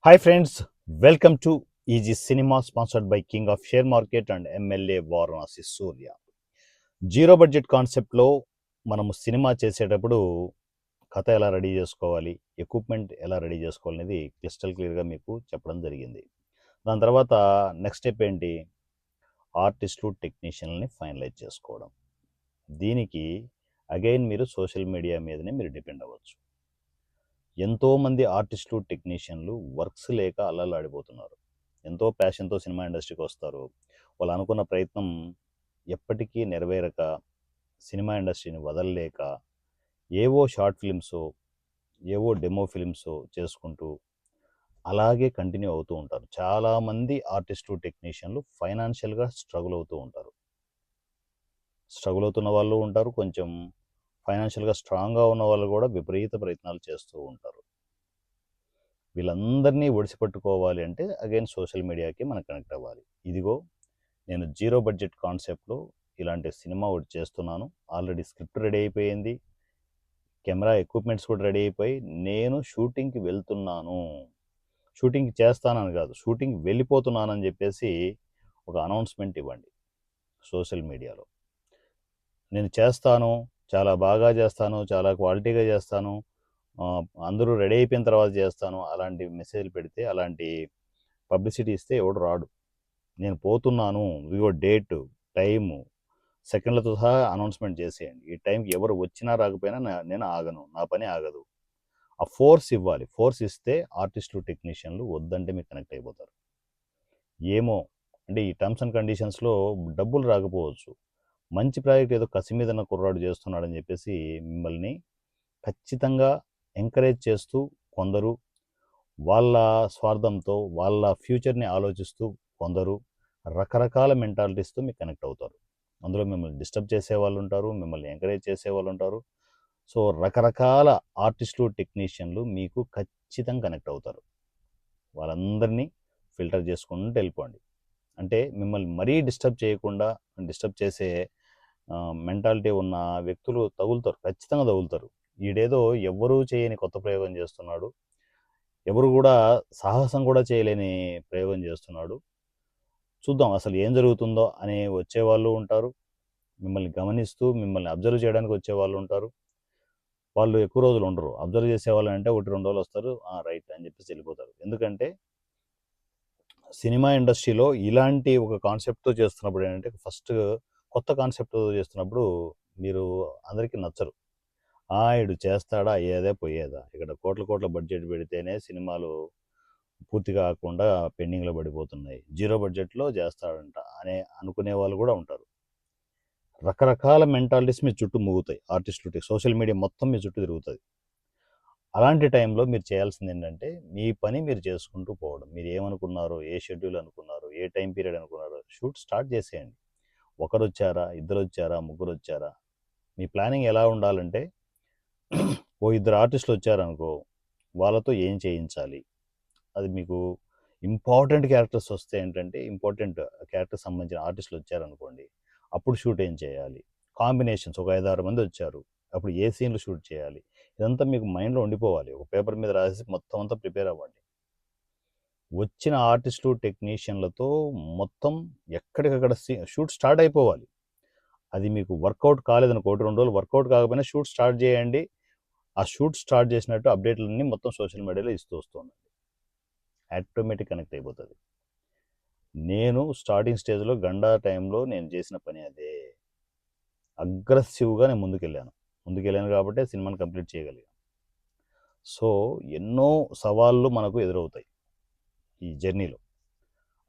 Hi friends, welcome to EG Cinema sponsored by King of Share Market and MLA Varanasi Surya. Zero budget కాన్సెప్ట్లో మనము cinema చేసేటప్పుడు కథ ఎలా ready చేసుకోవాలి, equipment ఎలా రెడీ చేసుకోవాలి అనేది క్లిస్టల్ క్లియర్గా మీకు చెప్పడం జరిగింది. దాని తర్వాత నెక్స్ట్ స్టెప్ ఏంటి, ఆర్టిస్టులు టెక్నీషియన్ని ఫైనలైజ్ చేసుకోవడం. దీనికి అగైన్ మీరు సోషల్ మీడియా మీదనే మీరు డిపెండ్ అవ్వచ్చు. ఎంతోమంది ఆర్టిస్టులు టెక్నీషియన్లు వర్క్స్ లేక అల్లల్లాడిపోతున్నారు. ఎంతో ప్యాషన్తో సినిమా ఇండస్ట్రీకి వస్తారు. వాళ్ళు అనుకున్న ప్రయత్నం ఎప్పటికీ నెరవేరక, సినిమా ఇండస్ట్రీని వదలలేక ఏవో షార్ట్ ఫిలిమ్సో, ఏవో డెమో ఫిలిమ్సో చేసుకుంటూ అలాగే కంటిన్యూ అవుతూ ఉంటారు. చాలామంది ఆర్టిస్టులు టెక్నీషియన్లు ఫైనాన్షియల్గా స్ట్రగుల్ అవుతూ ఉంటారు. స్ట్రగుల్ అవుతున్న వాళ్ళు ఉంటారు, కొంచెం ఫైనాన్షియల్గా స్ట్రాంగ్గా ఉన్న వాళ్ళు కూడా విపరీత ప్రయత్నాలు చేస్తూ ఉంటారు. వీళ్ళందరినీ ఒడిసిపట్టుకోవాలి అంటే అగైన్ సోషల్ మీడియాకి మనం కనెక్ట్ అవ్వాలి. ఇదిగో నేను జీరో బడ్జెట్ కాన్సెప్ట్లో ఇలాంటి సినిమా ఒకటి చేస్తున్నాను. ఆల్రెడీ స్క్రిప్ట్ రెడీ అయిపోయింది, కెమెరా ఎక్విప్మెంట్స్ కూడా రెడీ అయిపోయి నేను షూటింగ్కి వెళ్తున్నాను, షూటింగ్ చేస్తానని కాదు, షూటింగ్ వెళ్ళిపోతున్నానని చెప్పేసి ఒక అనౌన్స్మెంట్ ఇవ్వండి సోషల్ మీడియాలో. నేను చేస్తాను, చాలా బాగా చేస్తాను, చాలా క్వాలిటీగా చేస్తాను, అందరూ రెడీ అయిపోయిన తర్వాత చేస్తాను, అలాంటి మెసేజ్లు పెడితే, అలాంటి పబ్లిసిటీ ఇస్తే ఎవడు రాడు. నేను పోతున్నాను, ఇదిగో డేటు, టైము, సెకండ్లతో సహా అనౌన్స్మెంట్ చేసేయండి. ఈ టైంకి ఎవరు వచ్చినా రాకపోయినా నేను ఆగను, నా పని ఆగదు. ఆ ఫోర్స్ ఇవ్వాలి. ఫోర్స్ ఇస్తే ఆర్టిస్టులు టెక్నీషియన్లు వద్దంటే మీరు కనెక్ట్ అయిపోతారు. ఏమో అంటే ఈ టర్మ్స్ అండ్ కండిషన్స్లో డబ్బులు రాకపోవచ్చు, మంచి ప్రాజెక్ట్ ఏదో కసి మీద కుర్రాడు చేస్తున్నాడని చెప్పేసి మిమ్మల్ని ఖచ్చితంగా ఎంకరేజ్ చేస్తూ కొందరు, వాళ్ళ స్వార్థంతో వాళ్ళ ఫ్యూచర్ని ఆలోచిస్తూ కొందరు, రకరకాల మెంటాలిటీస్తో మీకు కనెక్ట్ అవుతారు. అందులో మిమ్మల్ని డిస్టర్బ్ చేసేవాళ్ళు ఉంటారు, మిమ్మల్ని ఎంకరేజ్ చేసేవాళ్ళు ఉంటారు. సో రకరకాల ఆర్టిస్టులు టెక్నీషియన్లు మీకు ఖచ్చితంగా కనెక్ట్ అవుతారు. వాళ్ళందరినీ ఫిల్టర్ చేసుకుంటూ వెళ్ళిపోండి. అంటే మిమ్మల్ని మరీ డిస్టర్బ్ చేయకుండా, డిస్టర్బ్ చేసే మెంటాలిటీ ఉన్న వ్యక్తులు తగులుతారు, ఖచ్చితంగా తగులుతారు. ఈడేదో ఎవ్వరూ చేయని కొత్త ప్రయోగం చేస్తున్నాడు, ఎవరు కూడా సాహసం కూడా చేయలేని ప్రయోగం చేస్తున్నాడు, చూద్దాం అసలు ఏం జరుగుతుందో అని వచ్చేవాళ్ళు ఉంటారు. మిమ్మల్ని గమనిస్తూ మిమ్మల్ని అబ్జర్వ్ చేయడానికి వచ్చేవాళ్ళు ఉంటారు. వాళ్ళు ఎక్కువ రోజులు ఉండరు. అబ్జర్వ్ చేసేవాళ్ళు అంటే 1-2 రోజులు వస్తారు, రైట్ అని చెప్పేసి వెళ్ళిపోతారు. ఎందుకంటే సినిమా ఇండస్ట్రీలో ఇలాంటి ఒక కాన్సెప్ట్తో చేస్తున్నప్పుడు ఏంటంటే, ఫస్ట్ కొత్త కాన్సెప్ట్తో చేస్తున్నప్పుడు మీరు అందరికీ నచ్చరు. ఈడు చేస్తాడా, అయ్యేదే పోయేదా, ఇక్కడ కోట్ల కోట్ల బడ్జెట్ పెడితేనే సినిమాలు పూర్తి కాకుండా పెండింగ్లో పడిపోతున్నాయి, జీరో బడ్జెట్లో చేస్తాడంట అనే అనుకునే వాళ్ళు కూడా ఉంటారు. రకరకాల మెంటాలిటీస్ మీ చుట్టూ మూగుతాయి. ఆర్టిస్టులు, సోషల్ మీడియా మొత్తం మీ చుట్టూ తిరుగుతుంది. అలాంటి టైంలో మీరు చేయాల్సింది ఏంటంటే, మీ పని మీరు చేసుకుంటూ పోవడం. మీరు ఏమనుకున్నారో, ఏ షెడ్యూల్ అనుకున్నారో, ఏ టైం పీరియడ్ అనుకున్నారో షూట్ స్టార్ట్ చేసేయండి. ఒకరు వచ్చారా, ఇద్దరు వచ్చారా, ముగ్గురు వచ్చారా, మీ ప్లానింగ్ ఎలా ఉండాలంటే, ఓ ఇద్దరు ఆర్టిస్టులు వచ్చారనుకో, వాళ్ళతో ఏం చేయించాలి, అది మీకు ఇంపార్టెంట్ క్యారెక్టర్స్ వస్తే ఏంటంటే, ఇంపార్టెంట్ క్యారెక్టర్ సంబంధించిన ఆర్టిస్టులు వచ్చారనుకోండి, అప్పుడు షూట్ ఏం చేయాలి, కాంబినేషన్స్ ఒక 5-6 మంది వచ్చారు, అప్పుడు ఏ సీన్లు షూట్ చేయాలి, ఇదంతా మీకు మైండ్లో ఉండిపోవాలి. ఒక పేపర్ మీద రాసి మొత్తం అంతా ప్రిపేర్ అవ్వండి. వచ్చిన ఆర్టిస్టులు టెక్నీషియన్లతో మొత్తం ఎక్కడికక్కడ షూట్ స్టార్ట్ అయిపోవాలి. అది మీకు వర్కౌట్ కాలేదని 1-2 రోజులు వర్కౌట్ కాకపోయినా షూట్ స్టార్ట్ చేయండి. ఆ షూట్ స్టార్ట్ చేసినట్టు అప్డేట్లన్నీ మొత్తం సోషల్ మీడియాలో ఇస్తూ వస్తుంది, ఆటోమేటిక్ కనెక్ట్ అయిపోతుంది. నేను స్టార్టింగ్ స్టేజ్లో గండా టైంలో నేను చేసిన పని అదే. అగ్రెసివ్గా నేను ముందుకెళ్ళాను కాబట్టి సినిమాని కంప్లీట్ చేయగలిగాను. సో ఎన్నో సవాళ్ళు మనకు ఎదురవుతాయి ఈ జర్నీలో,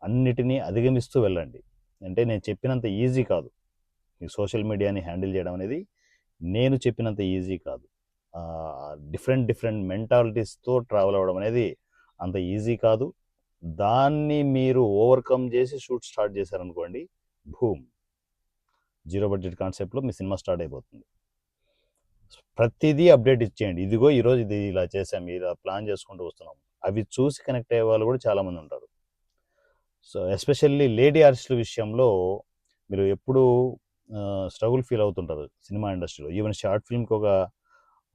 అన్నిటినీ అధిగమిస్తూ వెళ్ళండి. అంటే నేను చెప్పినంత ఈజీ కాదు, ఈ సోషల్ మీడియాని హ్యాండిల్ చేయడం అనేది నేను చెప్పినంత ఈజీ కాదు. డిఫరెంట్ మెంటాలిటీస్తో ట్రావెల్ అవ్వడం అనేది అంత ఈజీ కాదు. దాన్ని మీరు ఓవర్కమ్ చేసి షూట్ స్టార్ట్ చేశారనుకోండి, భూమ్, జీరో బడ్జెట్ కాన్సెప్ట్లో మీ సినిమా స్టార్ట్ అయిపోతుంది. ప్రతిదీ అప్డేట్ ఇచ్చేయండి. ఇదిగో ఈరోజు ఇది ఇలా చేసాం, ఇలా ప్లాన్ చేసుకుంటూ వస్తున్నాం. అవి చూసి కనెక్ట్ అయ్యే వాళ్ళు కూడా చాలామంది ఉంటారు. సో ఎస్పెషల్లీ లేడీ ఆర్టిస్టుల విషయంలో మీరు ఎప్పుడూ స్ట్రగుల్ ఫీల్ అవుతుంటారు. సినిమా ఇండస్ట్రీలో, ఈవెన్ షార్ట్ ఫిల్మ్కి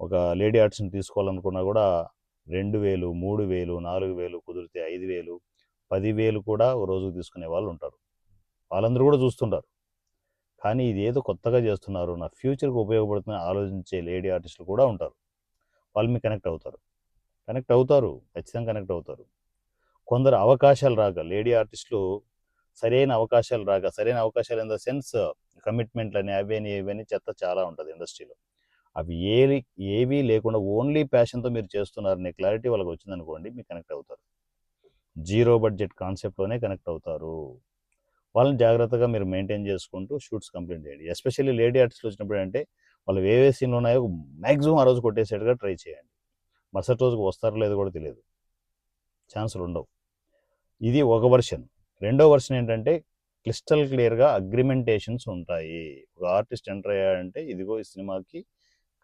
ఒక లేడీ ఆర్టిస్ట్ని తీసుకోవాలనుకున్నా కూడా, 1-2 2000, 3000, 4000, కుదిరితే 5000, 10,000 కూడా ఒక రోజుకు తీసుకునే వాళ్ళు ఉంటారు. వాళ్ళందరూ కూడా చూస్తుంటారు. కానీ ఇదేదో కొత్తగా చేస్తున్నారు, నా ఫ్యూచర్కి ఉపయోగపడుతుందని ఆలోచించే లేడీ ఆర్టిస్టులు కూడా ఉంటారు. వాళ్ళు మీకు కనెక్ట్ అవుతారు. ఖచ్చితంగా కనెక్ట్ అవుతారు. కొందరు అవకాశాలు రాక, లేడీ ఆర్టిస్టులు సరైన అవకాశాలు ఇన్ ద సెన్స్ కమిట్మెంట్లని అవని ఇవని చెత్త చాలా ఉంటుంది ఇండస్ట్రీలో. అవి ఏవి లేకుండా ఓన్లీ ప్యాషన్తో మీరు చేస్తున్నారనే క్లారిటీ వాళ్ళకి వచ్చిందనుకోండి, మీకు కనెక్ట్ అవుతారు. జీరో బడ్జెట్ కాన్సెప్ట్లోనే కనెక్ట్ అవుతారు. వాళ్ళని జాగ్రత్తగా మీరు మెయింటైన్ చేసుకుంటూ షూట్స్ కంప్లీట్ చేయండి. ఎస్పెషల్లీ లేడీ ఆర్టిస్టులు వచ్చినప్పుడు అంటే వాళ్ళు ఏ సీన్లు ఉన్నాయో మ్యాక్సిమం ఆ రోజు కొట్టేసేట్టుగా ట్రై చేయండి. మరుసటి రోజుకు వస్తారో లేదో కూడా తెలియదు, ఛాన్సులు ఉండవు. ఇది ఒక వర్షన్. రెండో వర్షన్ ఏంటంటే క్లిస్టల్ క్లియర్గా అగ్రిమెంటేషన్స్ ఉంటాయి. ఒక ఆర్టిస్ట్ ఎంటర్ అయ్యాడంటే ఇదిగో ఈ సినిమాకి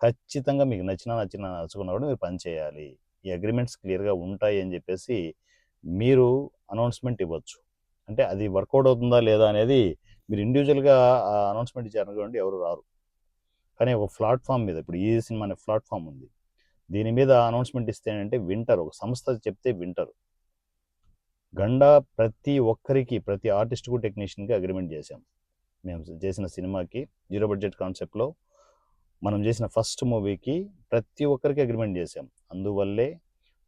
ఖచ్చితంగా మీకు నచ్చకున్నా కూడా మీరు పని చేయాలి, ఈ అగ్రిమెంట్స్ క్లియర్గా ఉంటాయి అని చెప్పేసి మీరు అనౌన్స్మెంట్ ఇవ్వచ్చు. అంటే అది వర్కౌట్ అవుతుందా లేదా అనేది మీరు ఇండివిజువల్గా అనౌన్స్మెంట్ ఇచ్చారనుకోండి ఎవరు రారు. కానీ ఒక ప్లాట్ఫామ్ మీద, ఇప్పుడు ఈ సినిమా అనే ప్లాట్ఫామ్ ఉంది, దీని మీద అనౌన్స్మెంట్ ఇస్తే అంటే వింటారు. ఒక సంస్థ చెప్తే వింటారు. గండా ప్రతి ఒక్కరికి, ప్రతి ఆర్టిస్ట్కు టెక్నీషియన్కి అగ్రిమెంట్ చేశాం. మేము చేసిన సినిమాకి జీరో బడ్జెట్ కాన్సెప్ట్లో మనం చేసిన ఫస్ట్ మూవీకి ప్రతి ఒక్కరికి అగ్రిమెంట్ చేశాం. అందువల్లే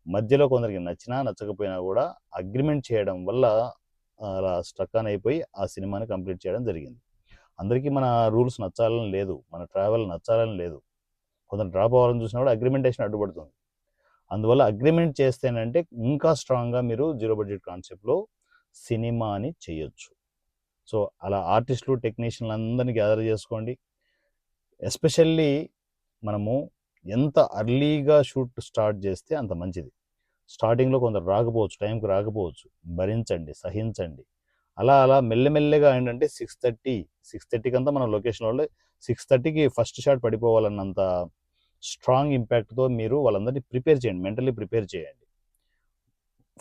మధ్యలో కొందరికి నచ్చినా నచ్చకపోయినా కూడా అగ్రిమెంట్ చేయడం వల్ల అలా స్ట్రక్ ఆన్ అయిపోయి ఆ సినిమాని కంప్లీట్ చేయడం జరిగింది. అందరికీ మన రూల్స్ నచ్చాలని లేదు, మన ట్రావెల్ నచ్చాలని లేదు. కొందరు డ్రాప్ అవ్వాలని చూసినా కూడా అగ్రిమెంటేషన్ అడ్డుపడుతుంది. అందువల్ల అగ్రిమెంట్ చేస్తేనంటే ఇంకా స్ట్రాంగ్గా మీరు జీరో బడ్జెట్ కాన్సెప్ట్లో సినిమాని చేయొచ్చు. సో అలా ఆర్టిస్టులు, టెక్నీషియన్లు అందరినీ గ్యాదర్ చేసుకోండి. ఎస్పెషల్లీ మనము ఎంత అర్లీగా షూట్ స్టార్ట్ చేస్తే అంత మంచిది. స్టార్టింగ్లో కొందరు రాకపోవచ్చు, టైంకి రాకపోవచ్చు, భరించండి, సహించండి. అలా మెల్లమెల్లగా ఏంటంటే 6:30కి అంతా మన లొకేషన్లో 6:30కి ఫస్ట్ షాట్ పడిపోవాలన్నంత స్ట్రాంగ్ ఇంపాక్ట్తో మీరు వాళ్ళందరినీ ప్రిపేర్ చేయండి, మెంటల్లీ ప్రిపేర్ చేయండి.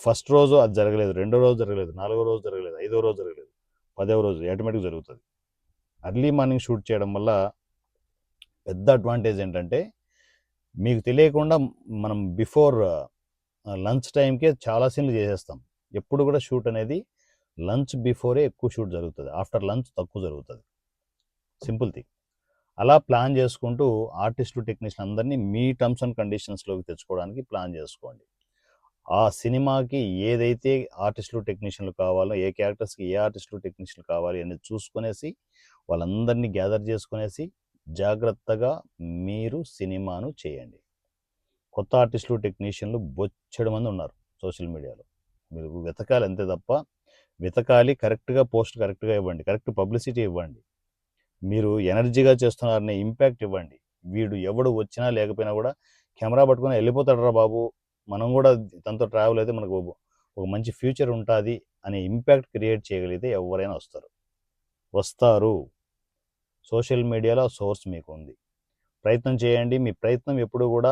ఫస్ట్ రోజు అది జరగలేదు, రెండో రోజు జరగలేదు, నాలుగో రోజు జరగలేదు, ఐదో రోజు జరగలేదు, 10వ రోజు ఆటోమేటిక్గా జరుగుతుంది. అర్లీ మార్నింగ్ షూట్ చేయడం వల్ల పెద్ద అడ్వాంటేజ్ ఏంటంటే మీకు తెలియకుండా మనం బిఫోర్ లంచ్ టైంకే చాలా సీన్లు చేసేస్తాం. ఎప్పుడు కూడా షూట్ అనేది లంచ్ బిఫోరే ఎక్కువ షూట్ జరుగుతుంది, ఆఫ్టర్ లంచ్ తక్కువ జరుగుతుంది. Simple thing. అలా ప్లాన్ చేసుకుంటూ ఆర్టిస్టులు, టెక్నీషియన్ అందరినీ మీ టర్మ్స్ అండ్ కండిషన్స్లోకి తెచ్చుకోవడానికి ప్లాన్ చేసుకోండి. ఆ సినిమాకి ఏదైతే ఆర్టిస్టులు, టెక్నీషియన్లు కావాలో, ఏ క్యారెక్టర్స్కి ఏ ఆర్టిస్టులు, టెక్నీషియన్లు కావాలి అనేది చూసుకునేసి వాళ్ళందరినీ గ్యాదర్ చేసుకునేసి జాగ్రత్తగా మీరు సినిమాను చేయండి. కొత్త ఆర్టిస్టులు, టెక్నీషియన్లు బొచ్చెడు మంది ఉన్నారు సోషల్ మీడియాలో. మీరు వెతకాలి అంతే తప్ప, వెతకాలి, కరెక్ట్గా పోస్ట్ కరెక్ట్గా ఇవ్వండి, కరెక్ట్ పబ్లిసిటీ ఇవ్వండి, మీరు ఎనర్జీగా చేస్తున్నారనే ఇంపాక్ట్ ఇవ్వండి. వీడు ఎవడు వచ్చినా లేకపోయినా కూడా కెమెరా పట్టుకొని వెళ్ళిపోతాడరా బాబు, మనం కూడా తనతో ట్రావెల్ అయితే మనకు ఒక మంచి ఫ్యూచర్ ఉంటుంది అనే ఇంపాక్ట్ క్రియేట్ చేయగలిగితే ఎవరైనా వస్తారు. సోషల్ మీడియాలో సోర్స్ మీకు ఉంది, ప్రయత్నం చేయండి. మీ ప్రయత్నం ఎప్పుడు కూడా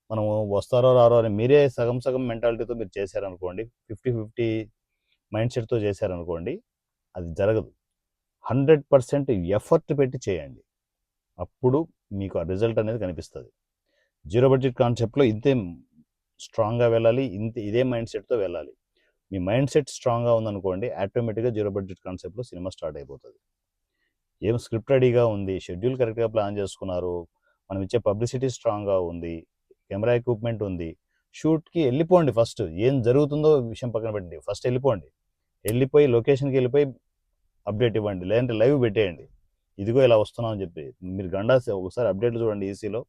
మనము వస్తారో రారో అని మీరే సగం మెంటాలిటీతో మీరు చేశారనుకోండి, 50-50 మైండ్ సెట్తో చేశారనుకోండి, అది జరగదు. 100% ఎఫర్ట్ పెట్టి చేయండి, అప్పుడు మీకు ఆ రిజల్ట్ అనేది కనిపిస్తుంది. జీరో బడ్జెట్ కాన్సెప్ట్లో ఇంతే స్ట్రాంగ్గా వెళ్ళాలి, ఇదే మైండ్ సెట్తో వెళ్ళాలి. మీ మైండ్ సెట్ స్ట్రాంగ్గా ఉందనుకోండి, ఆటోమేటిక్గా జీరో బడ్జెట్ కాన్సెప్ట్లో సినిమా స్టార్ట్ అయిపోతుంది. ఏం స్క్రిప్ట్ రెడీగా ఉంది, షెడ్యూల్ కరెక్ట్గా ప్లాన్ చేసుకున్నారు, మనం ఇచ్చే పబ్లిసిటీ స్ట్రాంగ్గా ఉంది, కెమెరా ఎక్విప్మెంట్ ఉంది, షూట్కి వెళ్ళిపోండి. ఫస్ట్ ఏం జరుగుతుందో విషయం పక్కన పెట్టండి, ఫస్ట్ వెళ్ళిపోయి లొకేషన్కి వెళ్ళిపోయి అప్డేట్ ఇవ్వండి, లేదంటే లైవ్ పెట్టేయండి, ఇదిగో ఇలా వస్తున్నాం అని చెప్పి. మీరు గండా ఒకసారి అప్డేట్లు చూడండి, ఈసీలో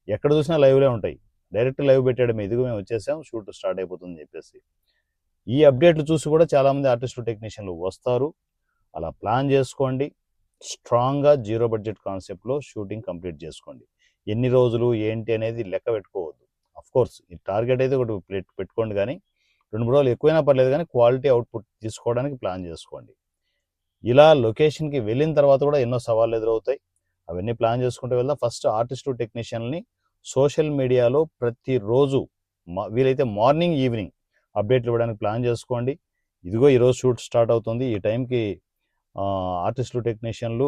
ఎక్కడ చూసినా లైవ్లే ఉంటాయి. డైరెక్ట్ లైవ్ పెట్టాడు, ఇదిగో మేము వచ్చేసాం, షూట్ స్టార్ట్ అయిపోతుందని చెప్పేసి. ఈ అప్డేట్లు చూసి కూడా చాలామంది ఆర్టిస్టులు, టెక్నీషియన్లు వస్తారు. అలా ప్లాన్ చేసుకోండి, స్ట్రాంగ్గా జీరో బడ్జెట్ కాన్సెప్ట్లో షూటింగ్ కంప్లీట్ చేసుకోండి. ఎన్ని రోజులు ఏంటి అనేది లెక్క పెట్టుకోవద్దు. అఫ్కోర్స్ ఈ టార్గెట్ అయితే ఒకటి పెట్టుకోండి, కానీ 2-3 రోజులు ఎక్కువైనా పర్లేదు, కానీ క్వాలిటీ అవుట్పుట్ తీసుకోవడానికి ప్లాన్ చేసుకోండి. ఇలా లొకేషన్కి వెళ్ళిన తర్వాత కూడా ఎన్నో సవాళ్ళు ఎదురవుతాయి, అవన్నీ ప్లాన్ చేసుకుంటూ వెళ్దాం. ఫస్ట్ ఆర్టిస్టు, టెక్నీషియన్ని సోషల్ మీడియాలో ప్రతిరోజు వీలైతే మార్నింగ్, ఈవినింగ్ అప్డేట్లు ఇవ్వడానికి ప్లాన్ చేసుకోండి. ఇదిగో ఈరోజు షూట్ స్టార్ట్ అవుతుంది, ఈ టైంకి ఆర్టిస్టులు, టెక్నీషియన్లు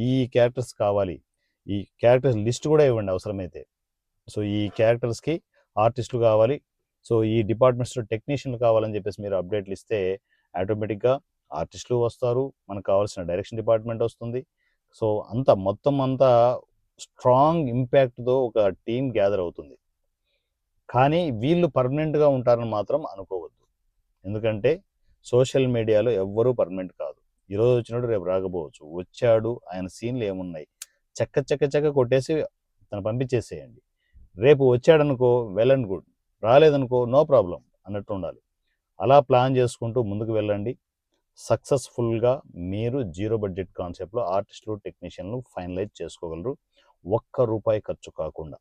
ఈ క్యారెక్టర్స్ కావాలి, ఈ క్యారెక్టర్స్ లిస్ట్ కూడా ఇవ్వండి అవసరమైతే. సో ఈ క్యారెక్టర్స్కి ఆర్టిస్టులు కావాలి, సో ఈ డిపార్ట్మెంట్స్లో టెక్నీషియన్లు కావాలని చెప్పేసి మీరు అప్డేట్లు ఇస్తే ఆటోమేటిక్గా ఆర్టిస్టులు వస్తారు, మనకు కావాల్సిన డైరెక్షన్ డిపార్ట్మెంట్ వస్తుంది. సో అంతా మొత్తం అంతా స్ట్రాంగ్ ఇంపాక్ట్తో ఒక టీం గ్యాదర్ అవుతుంది. కానీ వీళ్ళు పర్మనెంట్గా ఉంటారని మాత్రం అనుకోవద్దు. ఎందుకంటే సోషల్ మీడియాలో ఎవ్వరూ పర్మనెంట్ కాదు. ఈరోజు వచ్చినట్టు రేపు రాకపోవచ్చు. వచ్చాడు, ఆయన సీన్లు ఏమున్నాయి, చెక్క కొట్టేసి తను పంపించేసేయండి. రేపు వచ్చాడనుకో వెల్ అండ్ గుడ్, రాలేదనుకో నో ప్రాబ్లం అన్నట్టు ఉండాలి. అలా ప్లాన్ చేసుకుంటూ ముందుకు వెళ్ళండి. సక్సెస్ఫుల్గా మీరు జీరో బడ్జెట్ కాన్సెప్ట్లో ఆర్టిస్టులు టెక్నీషియన్లు ఫైనలైజ్ చేసుకోగలరు, ₹1 ఖర్చు కాకుండా.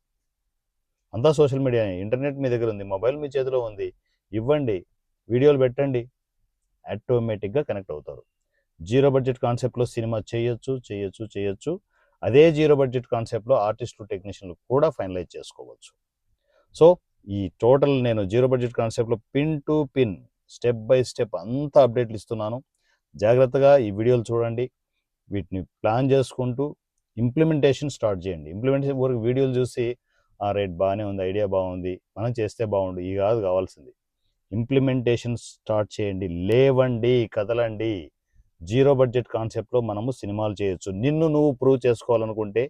అంతా సోషల్ మీడియా, ఇంటర్నెట్ మీ దగ్గర ఉంది, మొబైల్ మీ చేతిలో ఉంది, ఇవ్వండి, వీడియోలు పెట్టండి, ఆటోమేటిక్గా కనెక్ట్ అవుతారు. జీరో బడ్జెట్ కాన్సెప్ట్లో సినిమా చేయొచ్చు. అదే జీరో బడ్జెట్ కాన్సెప్ట్లో ఆర్టిస్టులు టెక్నీషియన్లు కూడా ఫైనలైజ్ చేసుకోవచ్చు. సో ఈ టోటల్ నేను జీరో బడ్జెట్ కాన్సెప్ట్లో pin to pin step by step అంతా అప్డేట్లు ఇస్తున్నాను. జాగ్రత్తగా ఈ వీడియోలు చూడండి, వీటిని ప్లాన్ చేసుకుంటూ ఇంప్లిమెంటేషన్ స్టార్ట్ చేయండి. ఇంప్లిమెంటేషన్ వరకు వీడియోలు చూసి రైట్ బాగానే ఉంది, ఐడియా బాగుంది, మనం చేస్తే బాగుండు, ఈ కాదు కావాల్సింది. ఇంప్లిమెంటేషన్ స్టార్ట్ చేయండి, లేవండి, కదలండి. జీరో బడ్జెట్ కాన్సెప్ట్లో మనము సినిమాలు చేయొచ్చు. నిన్ను నువ్వు ప్రూవ్ చేసుకోవాలనుకుంటే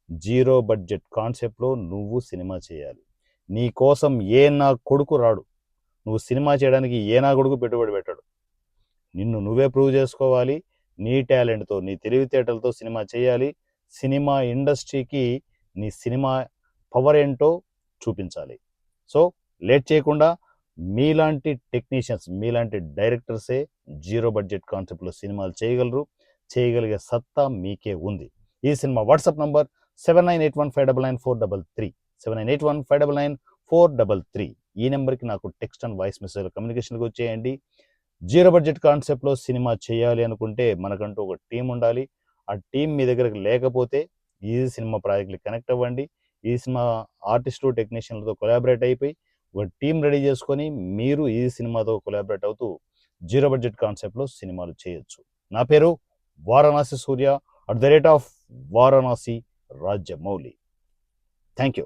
జీరో బడ్జెట్ కాన్సెప్ట్లో నువ్వు సినిమా చేయాలి. నీ కోసం ఏ నా కొడుకు రాడు, నువ్వు సినిమా చేయడానికి ఏ నా కొడుకు పెట్టుబడి పెట్టాడు. నిన్ను నువ్వే ప్రూవ్ చేసుకోవాలి. నీ టాలెంట్తో, నీ తెలివితేటలతో సినిమా చేయాలి. సినిమా ఇండస్ట్రీకి నీ సినిమా పవర్ ఏంటో చూపించాలి. సో లేట్ చేయకుండా మీలాంటి టెక్నీషియన్స్, మీలాంటి డైరెక్టర్సే జీరో బడ్జెట్ కాన్సెప్ట్లో సినిమాలు చేయగలరు. చేయగలిగే సత్తా మీకే ఉంది. ఈ సినిమా వాట్సాప్ నంబర్ 7981599433 7981599433. ఈ నెంబర్కి నాకు టెక్స్ట్ అండ్ వాయిస్ మెసేజ్ కమ్యూనికేషన్కి వచ్చేయండి. జీరో బడ్జెట్ కాన్సెప్ట్లో సినిమా చేయాలి అనుకుంటే మనకంటూ ఒక టీం ఉండాలి. ఆ టీం మీ దగ్గరకు లేకపోతే ఈజీ సినిమా ప్రాజెక్ట్కి కనెక్ట్ అవ్వండి. ఈ సినిమా ఆర్టిస్టు టెక్నీషియన్లతో కొలాబరేట్ అయిపోయి ఒక టీం రెడీ చేసుకొని మీరు ఈ సినిమాతో కొలాబరేట్ అవుతూ జీరో బడ్జెట్ కాన్సెప్ట్లో సినిమాలు చేయొచ్చు. నా పేరు వారణాసి సూర్య @ వారణాసి రాజమౌళి. Thank you.